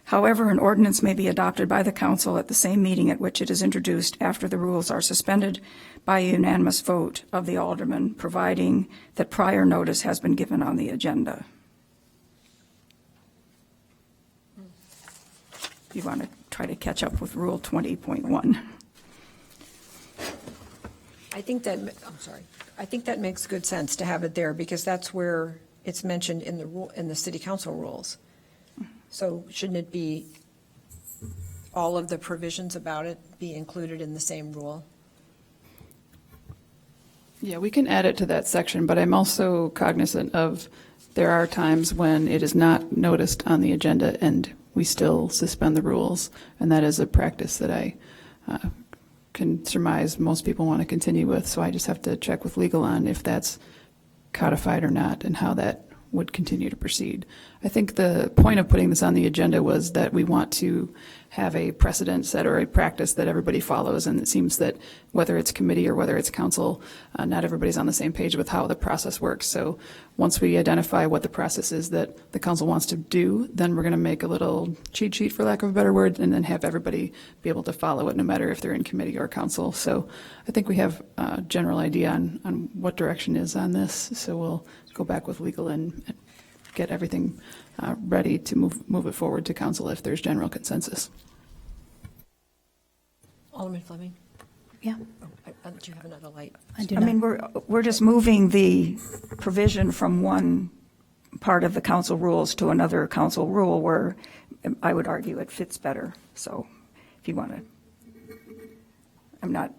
however, an ordinance may be adopted by the council at the same meeting at which it is introduced after the rules are suspended by a unanimous vote of the aldermen, providing that prior notice has been given on the agenda. You want to try to catch up with Rule 20.1. I think that makes good sense to have it there, because that's where it's mentioned in the city council rules. So shouldn't it be, all of the provisions about it be included in the same rule? Yeah, we can add it to that section, but I'm also cognizant of there are times when it is not noticed on the agenda and we still suspend the rules. And that is a practice that I can surmise most people want to continue with. So I just have to check with legal on if that's codified or not and how that would continue to proceed. I think the point of putting this on the agenda was that we want to have a precedent set or a practice that everybody follows, and it seems that whether it's committee or whether it's council, not everybody's on the same page with how the process works. So once we identify what the process is that the council wants to do, then we're going to make a little cheat sheet, for lack of a better word, and then have everybody be able to follow it no matter if they're in committee or council. So I think we have a general idea on what direction is on this, so we'll go back with legal and get everything ready to move it forward to council if there's general consensus. Alderman Fleming? Yeah, Do you have another light? I do I not. mean, we're just moving the provision from one part of the council rules to another council rule where I would argue it fits better. So if you want to, I'm not,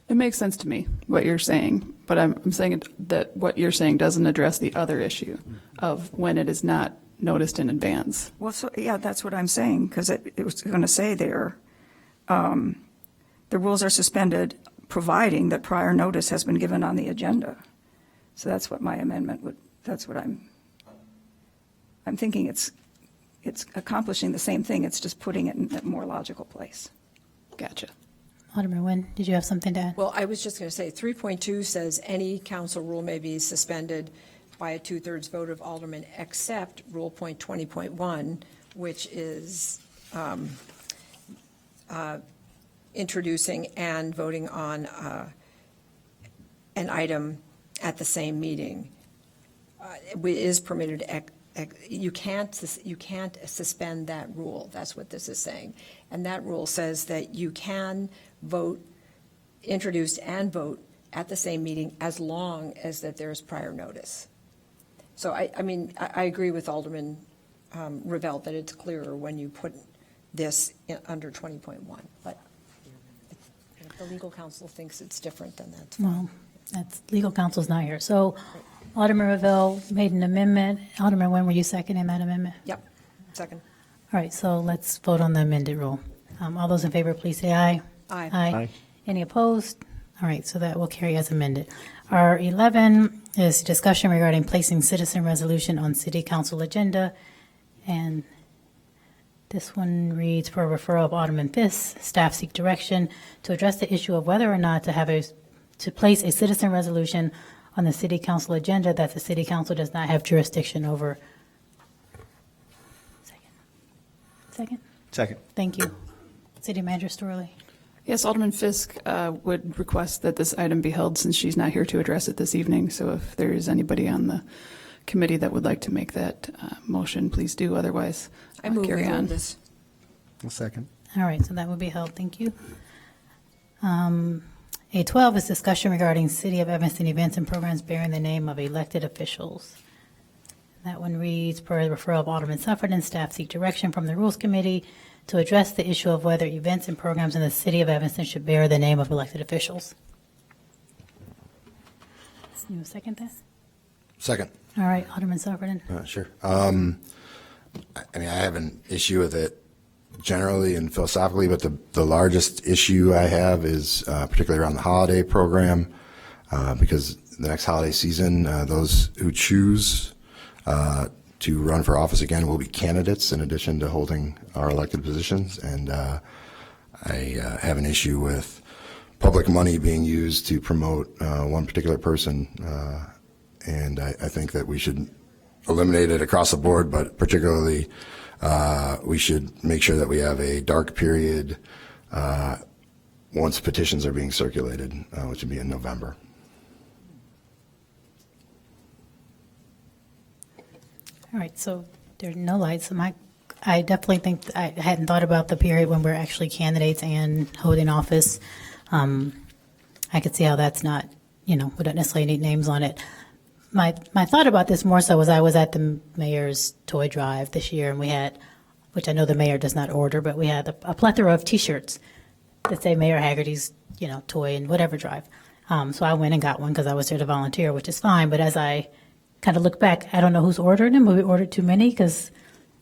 It makes sense to me, what you're saying, but I'm saying that what you're saying doesn't address the other issue of when it is not noticed in advance. well, so, yeah, that's what I'm saying, because it was going to say there, the rules are suspended providing that prior notice has been given on the agenda. So that's what my amendment would, that's what I'm thinking it's accomplishing the same thing, it's just putting it in a more logical place. Gotcha. Alderman Nguyen, did you have something to add? Well, I was just going to say, 3.2 says any council rule may be suspended by a two-thirds vote of aldermen, except Rule Point 20.1, which is introducing and voting on an item at the same meeting. It is permitted. You can't suspend that rule. That's what this is saying. And that rule says that you can vote, introduce and vote at the same meeting as long as that there is prior notice. So I mean, I agree with Alderman Revelle that it's clearer when you put this under 20.1. But if the legal counsel thinks it's different, then that's fine. Well, that's, legal counsel's not here. So Alderman Revelle made an amendment. Alderman Nguyen, were you seconding that amendment? Yep, second. All right, so let's vote on the amended rule. All those in favor, please say aye. Aye. Aye. Any opposed? All right, so that will carry as amended. Our 11 is discussion regarding placing citizen resolution on city council agenda. And this one reads, for referral of Alderman Fisk, staff seek direction to address the issue of whether or not to place a citizen resolution on the city council agenda that the city council does not have jurisdiction over. Second? Second. Thank you. City Manager Storley. Yes, Alderman Fisk would request that this item be held since she's not here to address it this evening. So if there is anybody on the committee that would like to make that motion, please do. Otherwise, I move we carry hold on. this. A second. All right, so that will be held. Thank you. A12 is discussion regarding City of Evanston events and programs bearing the name of elected officials. That one reads, per the referral of Alderman Sufferton, staff seek direction from the Rules Committee to address the issue of whether events and programs in the City of Evanston should bear the name of elected officials. You second that? Second. All right, Alderman Sufferton. Sure. I mean, I have an issue with it generally and philosophically, but the largest issue I have is particularly around the holiday program, because the next holiday season, those who choose to run for office again will be candidates in addition to holding our elected positions. And I have an issue with public money being used to promote one particular person. And I think that we should eliminate it across the board, but particularly we should make sure that we have a dark period once petitions are being circulated, which would be in November. All right, so there's no lights. I definitely think, I hadn't thought about the period when we're actually candidates and holding office. I could see how that's not, we don't necessarily need names on it. My thought about this more so was I was at the mayor's toy drive this year, and we had, which I know the mayor does not order, but we had a plethora of T-shirts that say Mayor Haggerty's toy and whatever drive. So I went and got one because I was there to volunteer, which is fine. But as I kind of look back, I don't know who's ordering them. We ordered too many because,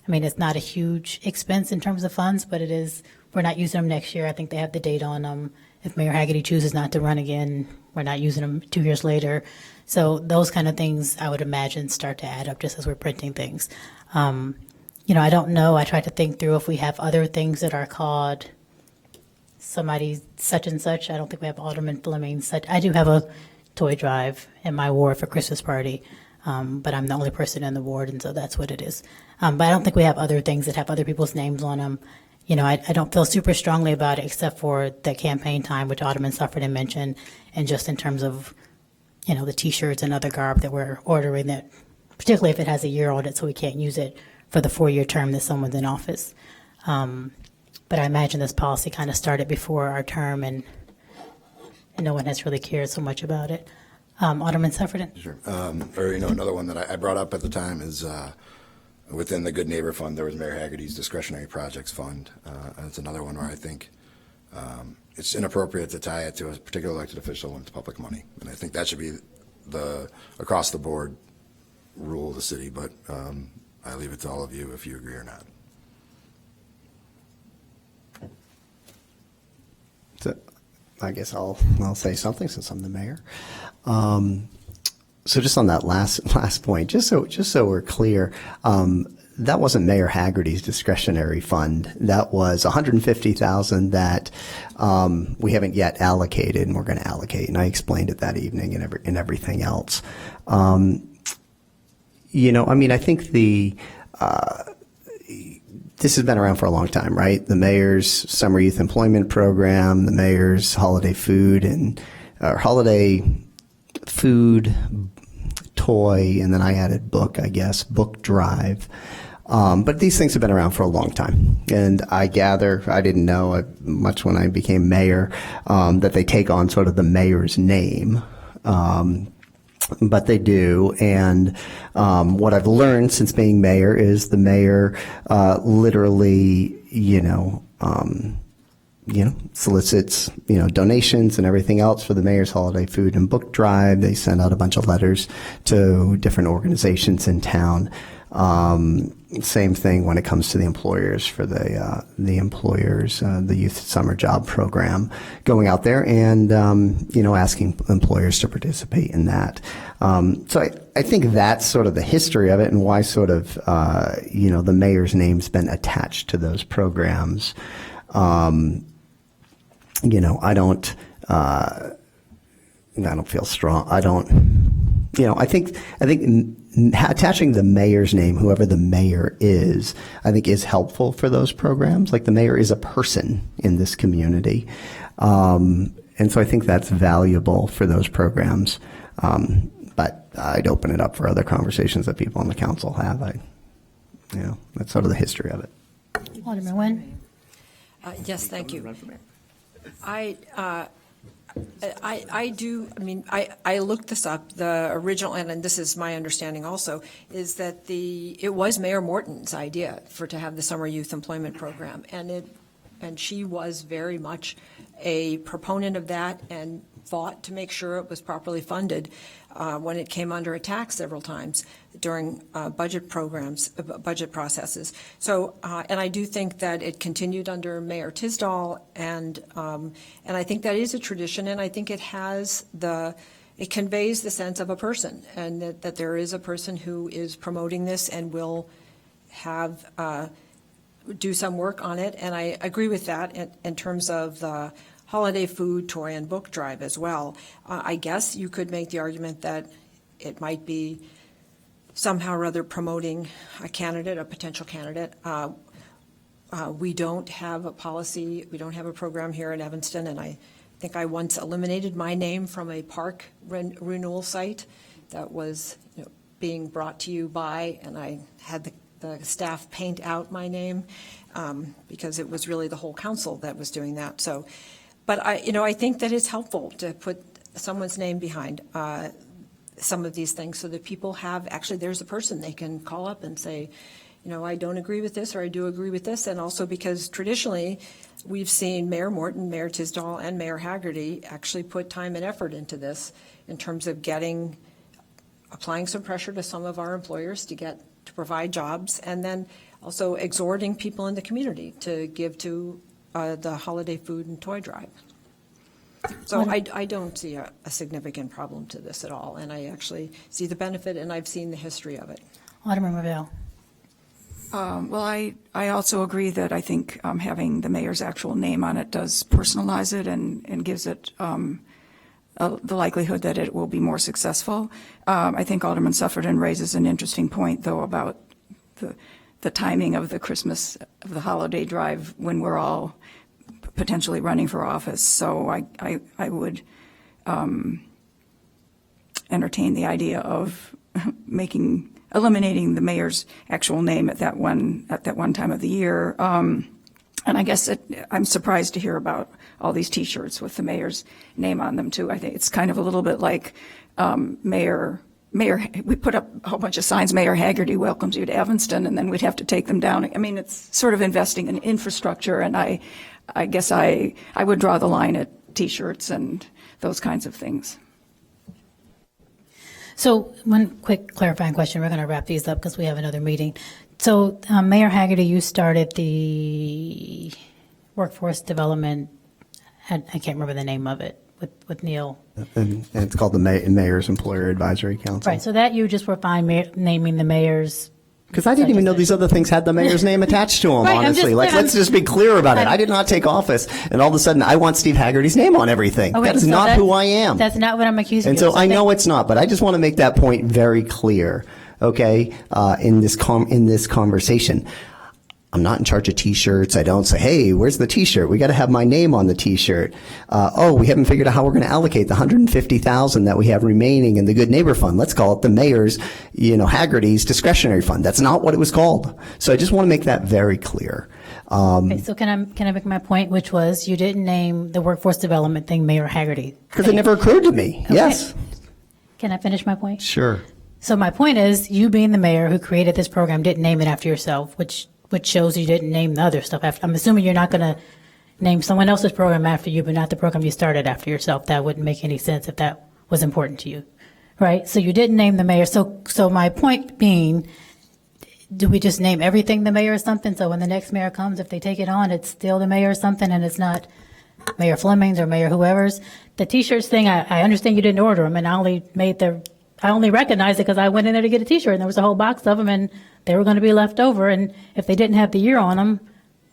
it's not a huge expense in terms of funds, but it is, we're not using them next year. I think they have the date on them. If Mayor Haggerty chooses not to run again, we're not using them 2 years later. So those kind of things, I would imagine, start to add up just as we're printing things. I don't know. I tried to think through if we have other things that are called somebody such and such. I don't think we have Alderman Fleming such. I do have a toy drive in my ward for Christmas party, but I'm the only person in the ward, and so that's what it is. But I don't think we have other things that have other people's names on them. I don't feel super strongly about it except for the campaign time, which Alderman Sufferton mentioned, and just in terms of, the T-shirts and other garb that we're ordering that, particularly if it has a year on it, so we can't use it for the 4-year term that someone's in office. But I imagine this policy kind of started before our term, and no one has really cared so much about it. Alderman Sufferton? Sure. Another one that I brought up at the time is within the Good Neighbor Fund, there was Mayor Haggerty's Discretionary Projects Fund. And it's another one where I think it's inappropriate to tie it to a particular elected official when it's public money. And I think that should be the across the board rule of the city, but I leave it to all of you if you agree or not. So I guess I'll say something since I'm the mayor. So just on that last point, just so we're clear, that wasn't Mayor Haggerty's discretionary fund. That was $150,000 that we haven't yet allocated, and we're going to allocate. And I explained it that evening and everything else. I think this has been around for a long time, right? The mayor's summer youth employment program, the mayor's holiday food toy, and then I added book drive. But these things have been around for a long time. And I gather, I didn't know much when I became mayor, that they take on sort of the mayor's name. But they do. And what I've learned since being mayor is the mayor literally, solicits, donations and everything else for the mayor's holiday food and book drive. They send out a bunch of letters to different organizations in town. Same thing when it comes to the employers for the youth summer job program, going out there and, asking employers to participate in that. So I think that's sort of the history of it and why sort of, the mayor's name's been attached to those programs. I don't feel strong. I think attaching the mayor's name, whoever the mayor is, I think is helpful for those programs. Like the mayor is a person in this community. And so I think that's valuable for those programs. But I'd open it up for other conversations that people on the council have. That's sort of the history of it. Alderman Nguyen? Yes, thank you. I looked this up. The original, and this is my understanding also, is that it was Mayor Morton's idea to have the summer youth employment program, and she was very much a proponent of that and fought to make sure it was properly funded when it came under attack several times during budget processes. So, and I do think that it continued under Mayor Tisdall, and I think that is a tradition, and I think it conveys the sense of a person, and that there is a person who is promoting this and will do some work on it, and I agree with that in terms of the holiday food, toy, and book drive as well. I guess you could make the argument that it might be somehow or other promoting a potential candidate. We don't have a policy, we don't have a program here in Evanston, and I think I once eliminated my name from a park renewal site that was being brought to you by, and I had the staff paint out my name because it was really the whole council that was doing that. So, but I think that it's helpful to put someone's name behind some of these things so that people have, actually there's a person they can call up and say, I don't agree with this, or I do agree with this, and also because traditionally, we've seen Mayor Morton, Mayor Tisdall, and Mayor Haggerty actually put time and effort into this in terms of applying some pressure to some of our employers to provide jobs, and then also exhorting people in the community to give to the holiday food and toy drive. So I don't see a significant problem to this at all, and I actually see the benefit, and I've seen the history of it. Alderman Ravel. Well, I also agree that I think having the mayor's actual name on it does personalize it and gives it the likelihood that it will be more successful. I think Alderman Sufferton raises an interesting point, though, about the timing of the holiday drive when we're all potentially running for office. So I would entertain the idea of eliminating the mayor's actual name at that one time of the year. And I guess I'm surprised to hear about all these T-shirts with the mayor's name on them too. I think it's kind of a little bit like Mayor. We put up a whole bunch of signs. Mayor Haggerty welcomes you to Evanston, and then we'd have to take them down. I mean, it's sort of investing in infrastructure, and I guess I would draw the line at T-shirts and those kinds of things. So one quick clarifying question. We're going to wrap these up because we have another meeting. So Mayor Haggerty, you started the workforce development, I can't remember the name of it, with Neil. And it's called the Mayor's Employer Advisory Council. Right, so that you just were fine naming the mayor's. Because I didn't even know these other things had the mayor's name attached to them, Right, I'm honestly. just- Let's just be clear about it. I did not take office, and all of a sudden, I want Steve Haggerty's name on everything. Okay, That is so not who I am. That's not what I'm accusing And you so of. I know it's not, but I just want to make that point very clear, okay, in this conversation. I'm not in charge of T-shirts. I don't say, hey, where's the T-shirt? We got to have my name on the T-shirt. We haven't figured out how we're going to allocate the $150,000 that we have remaining in the Good Neighbor Fund. Let's call it the mayor's, Haggerty's discretionary fund. That's not what it was called. So I just want to make that very clear. Okay, so can I make my point, which was you didn't name the workforce development thing Mayor Haggerty? Because it never occurred to me. Okay. Yes. Can I finish my point? Sure. So my point is, you being the mayor who created this program didn't name it after yourself, which shows you didn't name the other stuff after. I'm assuming you're not going to name someone else's program after you, but not the program you started after yourself. That wouldn't make any sense if that was important to you, right? So you didn't name the mayor. So my point being, do we just name everything the mayor or something? So when the next mayor comes, if they take it on, it's still the mayor or something, and it's not Mayor Fleming's or Mayor whoever's. The T-shirts thing, I understand you didn't order them, and I only recognized it because I went in there to get a T-shirt, and there was a whole box of them, and they were going to be left over. And if they didn't have the year on them,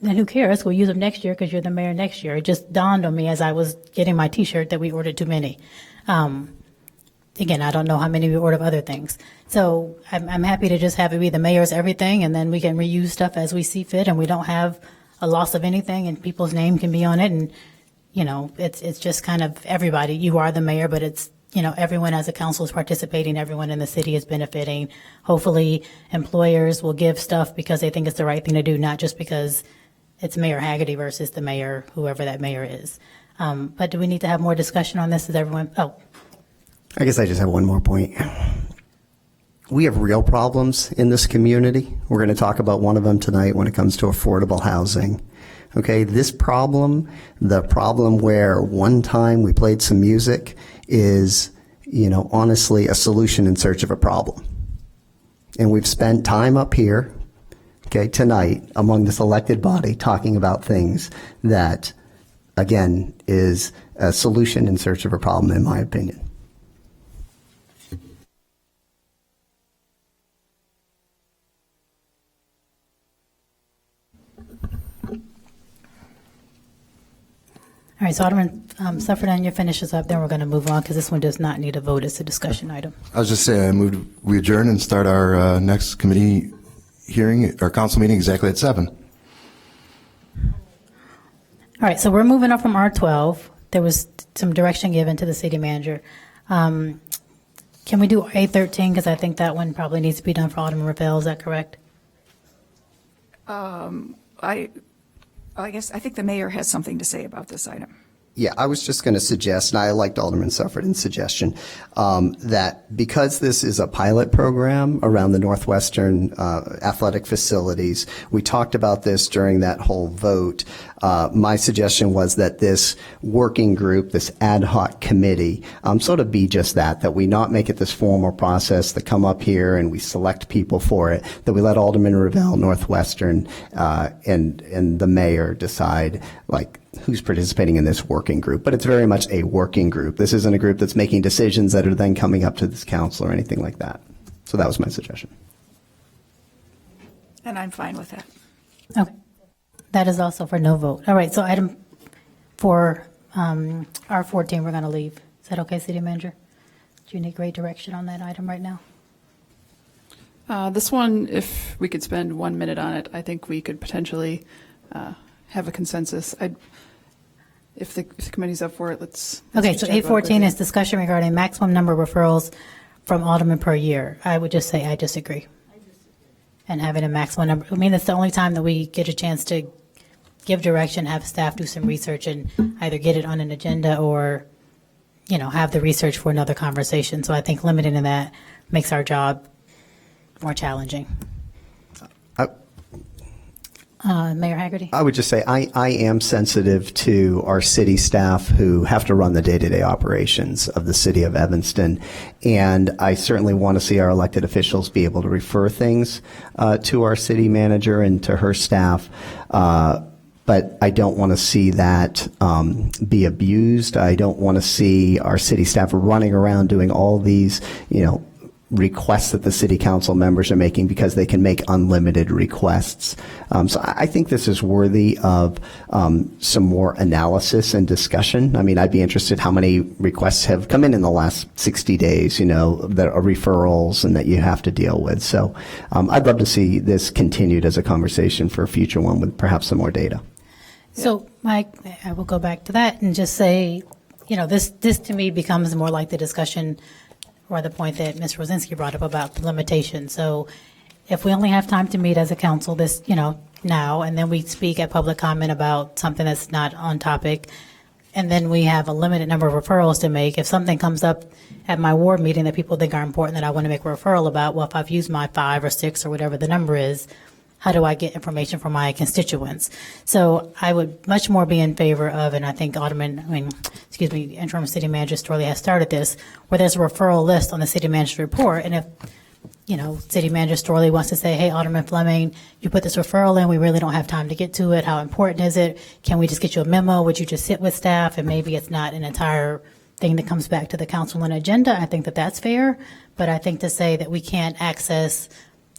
then who cares? We'll use them next year because you're the mayor next year. It just dawned on me as I was getting my T-shirt that we ordered too many. Again, I don't know how many we ordered of other things. So I'm happy to just have it be the mayor's everything, and then we can reuse stuff as we see fit, and we don't have a loss of anything, and people's name can be on it. And, it's just kind of everybody. You are the mayor, but it's, everyone as a council is participating. Everyone in the city is benefiting. Hopefully, employers will give stuff because they think it's the right thing to do, not just because it's Mayor Haggerty versus the mayor, whoever that mayor is. But do we need to have more discussion on this? Is everyone? Oh, I guess I just have one more point. We have real problems in this community. We're going to talk about one of them tonight when it comes to affordable housing. Okay, this problem, the problem where one time we played some music is, honestly a solution in search of a problem. And we've spent time up here, okay, tonight among this elected body talking about things that, again, is a solution in search of a problem, in my opinion. all right. So Alderman Sufferton, you finish this up. Then we're going to move on because this one does not need a vote. It's a discussion item. I was just saying, we adjourn and start our next committee hearing, our council meeting exactly at 7. All right. So we're moving up from R12. There was some direction given to the city manager. Can we do A13? Because I think that one probably needs to be done for Alderman Ravel. Is that correct? I think the mayor has something to say about this item. Yeah, I was just going to suggest, and I liked Alderman Suffred's suggestion, that because this is a pilot program around the Northwestern athletic facilities, we talked about this during that whole vote. My suggestion was that this working group, this ad hoc committee, sort of be just that we not make it this formal process, that come up here and we select people for it, that we let Alderman Revelle, Northwestern, and the mayor decide, like, who's participating in this working group. But it's very much a working group. This isn't a group that's making decisions that are then coming up to this council or anything like that. So that was my suggestion. And I'm fine with that. Okay. That is also for no vote. All right, so item 4, R14, we're going to leave. Is that okay, City Manager? Do you need great direction on that item right now? This one, if we could spend 1 minute on it, I think we could potentially have a consensus. If the committee's up for it, let's Okay, just so chat about it 814 quickly. is discussion regarding maximum number of referrals from aldermen per year. I would just say I disagree. And having a maximum number, I mean, it's the only time that we get a chance to give direction, have staff do some research, and either get it on an agenda or, you know, have the research for another conversation. So I think limiting that makes our job more challenging. Mayor Haggerty? I would just say I am sensitive to our city staff who have to run the day-to-day operations of the city of Evanston, and I certainly want to see our elected officials be able to refer things to our city manager and to her staff. But I don't want to see that be abused. I don't want to see our city staff running around doing all these, you know, requests that the city council members are making because they can make unlimited requests. So I think this is worthy of some more analysis and discussion. I mean, I'd be interested how many requests have come in the last 60 days, you know, that are referrals and that you have to deal with. So I'd love to see this continued as a conversation for a future one with perhaps some more data. So, Mike, I will go back to that and just say, you know, this to me becomes more like the discussion or the point that Ms. Rosinski brought up about the limitation. So if we only have time to meet as a council this, you know, now, and then we speak at public comment about something that's not on topic, and then we have a limited number of referrals to make, if something comes up at my ward meeting that people think are important that I want to make a referral about, well, if I've used my 5 or 6 or whatever the number is, how do I get information from my constituents? So I would much more be in favor of, and I think interim city manager Storley has started this, where there's a referral list on the city manager report. And if, you know, city manager Storley wants to say, hey, Alderman Fleming, you put this referral in, we really don't have time to get to it. How important is it? Can we just get you a memo? Would you just sit with staff? And maybe it's not an entire thing that comes back to the council on agenda. I think that that's fair. But I think to say that we can't access,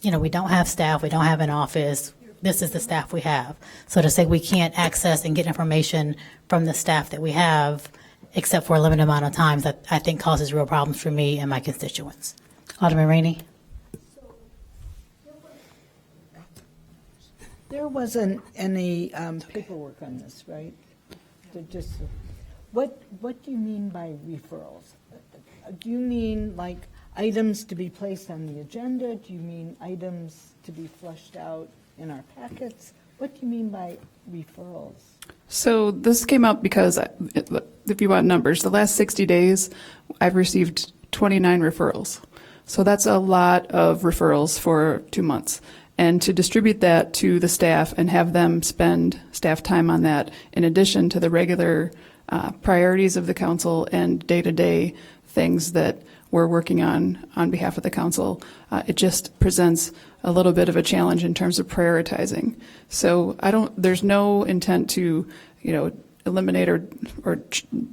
you know, we don't have staff, we don't have an office, this is the staff we have. So to say we can't access and get information from the staff that we have, except for a limited amount of times, that I think causes real problems for me and my constituents. Alderman Rainey? There wasn't any paperwork on this, right? What do you mean by referrals? Do you mean like items to be placed on the agenda? Do you mean items to be flushed out in our packets? What do you mean by referrals? So this came up because, if you want numbers, the last 60 days, I've received 29 referrals. So that's a lot of referrals for 2 months. And to distribute that to the staff and have them spend staff time on that, in addition to the regular priorities of the council and day-to-day things that we're working on behalf of the council, it just presents a little bit of a challenge in terms of prioritizing. So there's no intent to, you know, eliminate or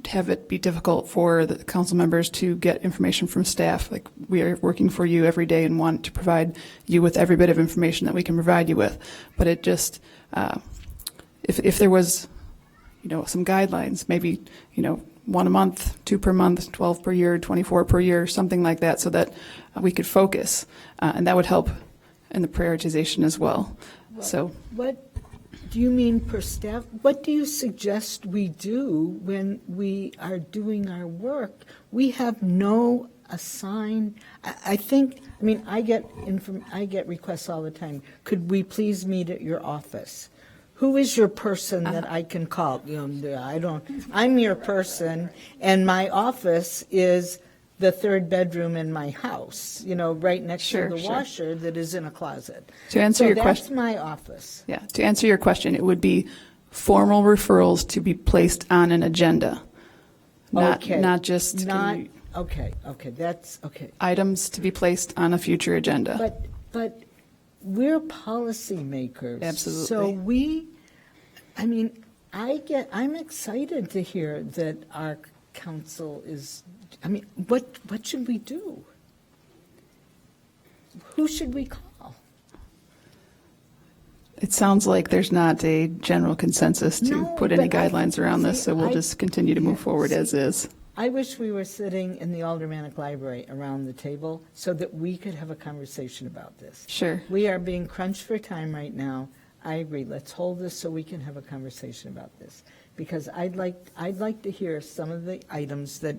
have it be difficult for the council members to get information from staff. Like, we are working for you every day and want to provide you with every bit of information that we can provide you with. But it just, if there was, you know, some guidelines, maybe, you know, 1 a month, 2 per month, 12 per year, 24 per year, something like that, so that we could focus, and that would help in the prioritization as well. So, What do you mean per staff? What do you suggest we do when we are doing our work? We have no assigned. I get requests all the time. Could we please meet at your office? who is your person that I can call? You know, I'm your person, and my office is the third bedroom in my house, you know, right next Sure, to the sure. washer that is in a closet. To answer your So question- that's my office. Yeah, to answer your question, it would be formal referrals to be placed on an agenda. Okay. Not just Okay, that's, okay. items to be placed on a future agenda. But we're policymakers. Absolutely. So I'm excited to hear that our council is, what should we do? Who should we call? It sounds like there's not a general consensus to No, put any but I- guidelines around this, so we'll I- just continue to move forward see- as is. I wish we were sitting in the Aldermanic Library around the table so that we could have a conversation about this. Sure. We are being crunched for time right now. I agree. Let's hold this so we can have a conversation about this. Because I'd like to hear some of the items that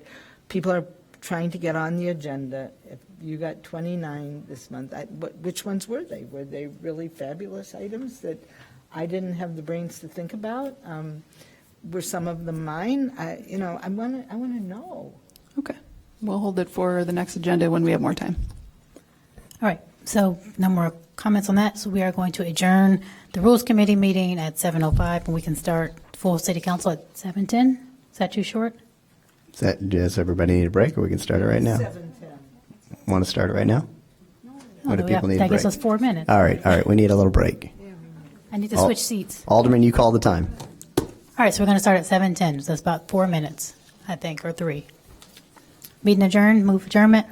people are trying to get on the agenda. If you got 29 this month, which ones were they? Were they really fabulous items that I didn't have the brains to think about? Were some of them mine? I want to know. Okay. We'll hold it for the next agenda when we have more time. All right, so no more comments on that, so we are going to adjourn the Rules Committee meeting at 7:05, and we can start full city council at 7:10. Is that too short? Does everybody need a break, or we can start it right now? 7:10. Want to start it right now? What do we have- people need a That gives break? us 4 minutes. All right, we need a little break. I need to Al- switch seats. Alderman, you call the time. All right, so we're going to start at 7:10, so that's about 4 minutes, I think, or 3. Meeting adjourned, move adjournment.